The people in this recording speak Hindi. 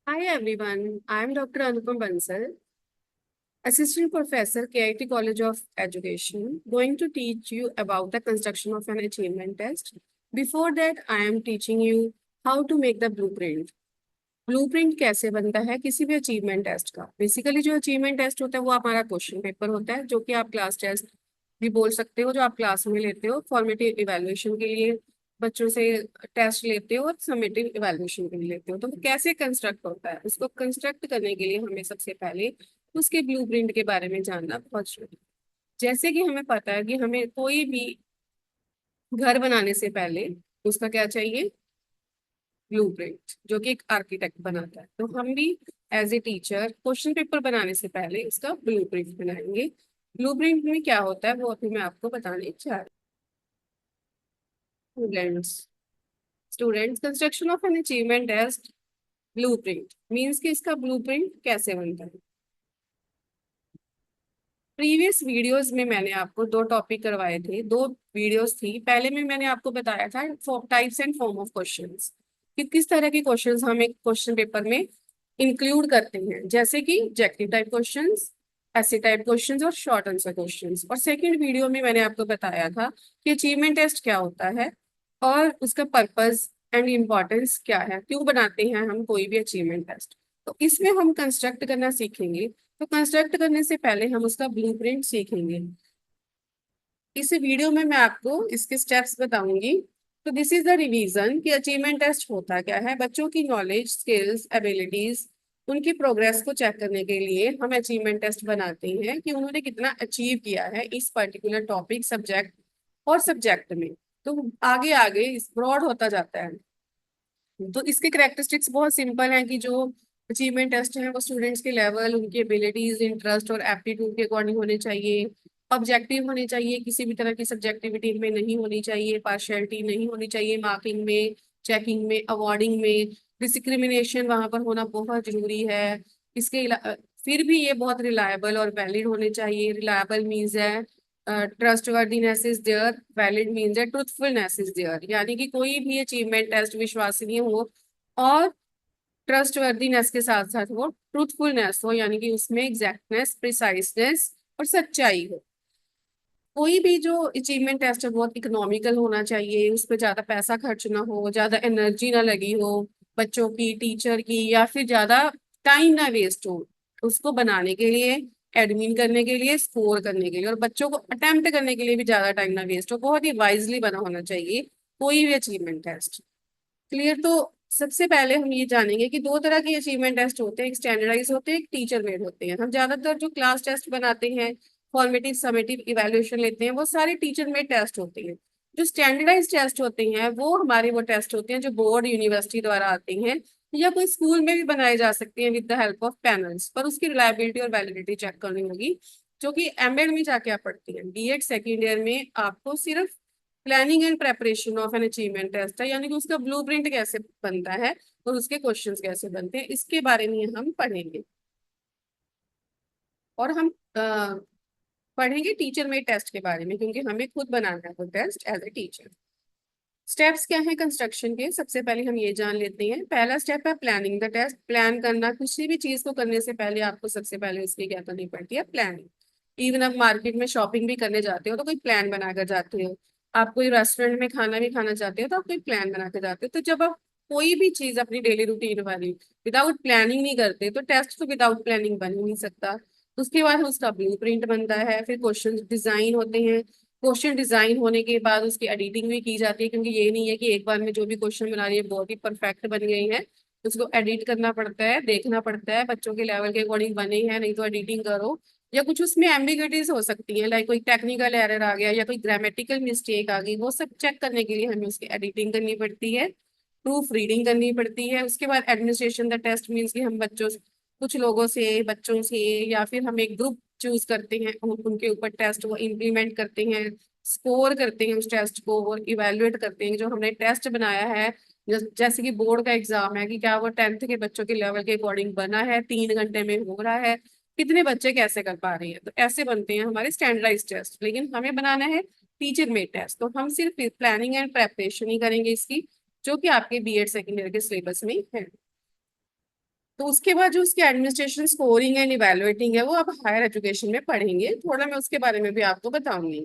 Hi everyone, I am Dr. Anupam Bansal, Assistant Professor, KIT College of Education, going to teach you about the construction of an achievement test. Before that, I am teaching you how to make the blueprint. Blueprint कैसे बनता है किसी भी अचीवमेंट टेस्ट का। बेसिकली जो अचीवमेंट टेस्ट होता है वो हमारा क्वेश्चन पेपर होता है, जो कि आप क्लास टेस्ट भी बोल सकते हो, जो आप क्लास में लेते हो फॉर्मेटिव इवैल्यूएशन के लिए बच्चों से टेस्ट लेते हो और समेटिव इवैल्यूएशन के लिए लेते हो। तो वो कैसे कंस्ट्रक्ट होता है, उसको कंस्ट्रक्ट करने के लिए हमें सबसे पहले उसके ब्लूप्रिंट के बारे में जानना बहुत जरूरी है। जैसे कि हमें पता है कि हमें कोई भी घर बनाने से पहले उसका क्या चाहिए, ब्लूप्रिंट, जो कि एक आर्किटेक्ट बनाता है। तो हम भी as a teacher question paper बनाने से पहले इसका ब्लूप्रिंट बनाएंगे। ब्लूप्रिंट में क्या होता है वो अभी मैं आपको बताने जा रही हूँ। Students construction of an achievement test blueprint means कि इसका ब्लूप्रिंट कैसे बनता है। प्रीवियस वीडियोस में मैंने आपको दो टॉपिक करवाए थे, दो वीडियोस थी। पहले में मैंने आपको बताया था types and form of questions, कि किस तरह के क्वेश्चंस हम एक क्वेश्चन पेपर में इंक्लूड करते हैं, जैसे कि ऑब्जेक्टिव टाइप क्वेश्चंस, ऐसे टाइप क्वेश्चंस और शॉर्ट आंसर क्वेश्चंस। और सेकंड वीडियो में मैंने आपको बताया था कि अचीवमेंट टेस्ट क्या होता है और उसका पर्पस एंड इम्पोर्टेंस क्या है, क्यों बनाते हैं हम कोई भी अचीवमेंट टेस्ट। तो इसमें हम कंस्ट्रक्ट करना सीखेंगे। तो कंस्ट्रक्ट करने से पहले हम उसका ब्लूप्रिंट सीखेंगे। इस वीडियो में मैं आपको इसके स्टेप्स बताऊंगी। तो दिस इज द रिवीजन कि अचीवमेंट टेस्ट होता क्या है। बच्चों की नॉलेज, स्किल्स, एबिलिटीज, उनकी प्रोग्रेस को चेक करने के लिए हम अचीवमेंट टेस्ट बनाते हैं कि उन्होंने कितना अचीव किया है इस पर्टिकुलर टॉपिक, सब्जेक्ट और सब्जेक्ट में। तो आगे आगे इस ब्रॉड होता जाता है। तो इसके करेक्टरिस्टिक्स बहुत सिंपल हैं कि जो अचीवमेंट टेस्ट है वो स्टूडेंट्स के लेवल, उनकी एबिलिटीज, इंटरेस्ट और एप्टीट्यूड के अकॉर्डिंग होने चाहिए। ऑब्जेक्टिव होने चाहिए, किसी भी तरह की सब्जेक्टिविटी में नहीं होनी चाहिए, पार्शियलिटी नहीं होनी चाहिए मार्किंग में, चेकिंग में, अवार्डिंग में। डिस्क्रिमिनेशन वहां पर होना बहुत जरूरी है। फिर भी ये बहुत रिलायबल और वैलिड होने चाहिए। रिलायबल मीन्स है trustworthiness is there, valid means है ट्रूथफुलनेस इज देयर, यानी कि कोई भी अचीवमेंट टेस्ट विश्वसनीय हो और ट्रस्टवर्दीनेस के साथ साथ वो ट्रूथफुलनेस हो, यानी कि उसमें एग्जैक्टनेस, प्रिसाइसनेस और सच्चाई हो। कोई भी जो अचीवमेंट टेस्ट है बहुत इकोनॉमिकल होना चाहिए, उस पर ज्यादा पैसा खर्च ना हो, ज्यादा एनर्जी ना लगी हो बच्चों की, टीचर की, या फिर ज्यादा टाइम ना वेस्ट हो उसको बनाने के लिए, एडमिन करने के लिए, स्कोर करने के लिए, और बच्चों को अटेम्प्ट करने के लिए भी ज्यादा टाइम ना वेस्ट हो। बहुत ही वाइजली बना होना चाहिए कोई भी अचीवमेंट टेस्ट। क्लियर। तो सबसे पहले हम ये जानेंगे कि दो तरह के अचीवमेंट टेस्ट होते हैं, एक स्टैंडर्डाइज होते हैं, एक टीचर मेड होते हैं। हम ज्यादातर जो क्लास टेस्ट बनाते हैं, फॉर्मेटिव, समेटिव इवैल्यूएशन लेते हैं, वो सारे टीचर मेड टेस्ट होते हैं। जो स्टैंडर्डाइज टेस्ट होते हैं वो हमारे वो टेस्ट होते हैं जो बोर्ड, यूनिवर्सिटी द्वारा आते हैं, या कोई स्कूल में भी बनाए जा सकते हैं with the help of panels, पर उसकी रिलायबिलिटी और वैलिडिटी चेक करनी होगी। जो कि एमएड में जाके आप पढ़ती हैं, बीएड सेकेंड ईयर में आपको सिर्फ planning and preparation of an achievement test है, यानी कि उसका ब्लूप्रिंट कैसे बनता है और उसके क्वेश्चंस कैसे बनते हैं, इसके बारे में हम पढ़ेंगे। और हम पढ़ेंगे टीचर मेड टेस्ट के बारे में, क्योंकि हमें खुद बनाना है वो test as a teacher. Steps क्या है कंस्ट्रक्शन के, सबसे पहले हम ये जान लेते हैं। पहला स्टेप है प्लानिंग द टेस्ट। प्लान करना, किसी भी चीज को करने से पहले आपको सबसे पहले उसकी क्या करनी पड़ती है, प्लानिंग। इवन आप मार्केट में शॉपिंग भी करने जाते हो तो कोई प्लान बनाकर जाते हो। आप कोई रेस्टोरेंट में खाना भी खाना चाहते हो तो आप कोई प्लान बनाकर जाते हो। तो जब आप कोई भी चीज अपनी डेली रूटीन वाली विदाउट प्लानिंग नहीं करते, तो टेस्ट तो विदाउट प्लानिंग बन ही नहीं सकता। उसके बाद उसका ब्लू प्रिंट बनता है, फिर क्वेश्चन डिजाइन होते हैं। क्वेश्चन डिजाइन होने के बाद उसकी एडिटिंग भी की जाती है, क्योंकि ये नहीं है कि एक बार में जो भी क्वेश्चन बना रही है बहुत ही परफेक्ट बन गई है। उसको एडिट करना पड़ता है, देखना पड़ता है बच्चों के लेवल के अकॉर्डिंग बने हैं, नहीं तो एडिटिंग करो। या कुछ उसमें एम्बिग्विटीज हो सकती है, लाइक कोई टेक्निकल एरर आ गया या कोई ग्रामेटिकल मिस्टेक आ गई, वो सब चेक करने के लिए हमें उसकी एडिटिंग करनी पड़ती है, प्रूफ रीडिंग करनी पड़ती है। उसके बाद एडमिनिस्ट्रेशन द टेस्ट मीन्स कि हम बच्चों कुछ लोगों से, बच्चों से, या फिर हम एक ग्रुप चूज करते हैं, उनके ऊपर टेस्ट को इम्प्लीमेंट करते हैं, स्कोर करते हैं उस टेस्ट को, और इवेलुएट करते हैं जो हमने टेस्ट बनाया है। जैसे कि बोर्ड का एग्जाम है कि क्या वो 10th के बच्चों के लेवल के अकॉर्डिंग बना है, 3 घंटे में हो रहा है, कितने बच्चे कैसे कर पा रहे हैं। तो ऐसे बनते हैं हमारे स्टैंडर्डाइज टेस्ट। लेकिन हमें बनाना है टीचर मेड टेस्ट, तो हम सिर्फ प्लानिंग एंड प्रेपरेशन ही करेंगे इसकी, जो कि आपके बीएड सेकेंड ईयर के सिलेबस में है। तो उसके बाद जो उसकी एडमिनिस्ट्रेशन स्कोरिंग एंड इवेलुएटिंग है वो आप हायर एजुकेशन में पढ़ेंगे, थोड़ा मैं उसके बारे में भी आपको बताऊंगी।